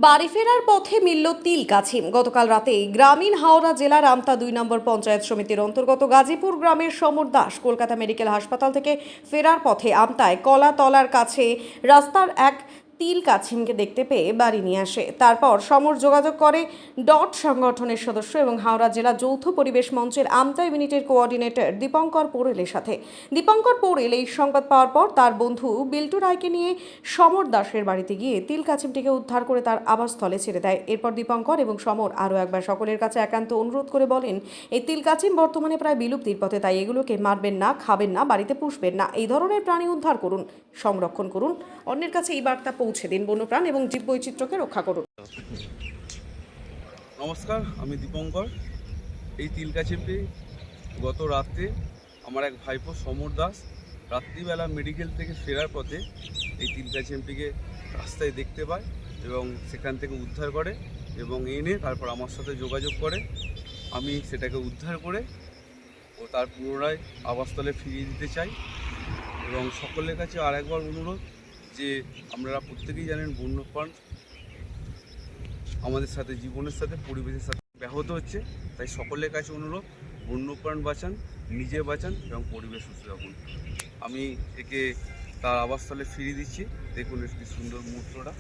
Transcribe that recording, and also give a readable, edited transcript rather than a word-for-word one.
বাড়ি ফেরার পথে মিলল তিল কাছিম। গতকাল রাতে গ্রামীণ হাওড়া জেলার আমতা 2 নম্বর পঞ্চায়েত সমিতির অন্তর্গত গাজীপুর গ্রামের সমর দাস কলকাতা মেডিকেল হাসপাতাল থেকে ফেরার পথে আমতায় কলাতলার কাছে রাস্তার এক তিল কাছিমকে দেখতে পেয়ে বাড়ি নিয়ে আসে। তারপর সমর যোগাযোগ করে ডট সংগঠনের সদস্য এবং হাওড়া জেলা যৌথ পরিবেশ মঞ্চের আমতা ইউনিটের কোঅর্ডিনেটর দীপঙ্কর পোরেলের সাথে। দীপঙ্কর পোরেল এই সংবাদ পাওয়ার পর তার বন্ধু বিল্টু রায়কে নিয়ে সমর দাসের বাড়িতে গিয়ে তিল কাছিমটিকে উদ্ধার করে তার আবাসস্থলে ছেড়ে দেয়। এরপর দীপঙ্কর এবং সমর আরও একবার সকলের কাছে একান্ত অনুরোধ করে বলেন, এই তিল কাছিম বর্তমানে প্রায় বিলুপ্তির পথে, তাই এগুলোকে মারবেন না, খাবেন না, বাড়িতে পুষবেন না। এই ধরনের প্রাণী উদ্ধার করুন, সংরক্ষণ করুন, অন্যের কাছে এই বার্তা পৌঁছে দিন, বন্যপ্রাণ এবং জীববৈচিত্র্যকে রক্ষা করুন। নমস্কার, আমি দীপঙ্কর। এই তিল কাছিমটি গত রাত্রে আমার এক ভাইপো সমর দাস রাত্রিবেলা মেডিকেল থেকে ফেরার পথে এই তিল কাছিমটিকে রাস্তায় দেখতে পায় এবং সেখান থেকে উদ্ধার করে এবং এনে তারপর আমার সাথে যোগাযোগ করে। আমি সেটাকে উদ্ধার করে ও তার পুনরায় আবাসস্থলে ফিরিয়ে দিতে চাই। এবং সকলের কাছে আর একবার অনুরোধ যে আপনারা প্রত্যেকেই জানেন বন্যপ্রাণ আমাদের সাথে, জীবনের সাথে, পরিবেশের সাথে ব্যাহত হচ্ছে। তাই সকলের কাছে অনুরোধ, বন্যপ্রাণ বাঁচান, নিজে বাঁচান এবং পরিবেশ সুস্থ রাখুন। আমি একে তার আবাসস্থলে ফিরিয়ে দিচ্ছি। দেখুন একটি সুন্দর মুহূর্তটা।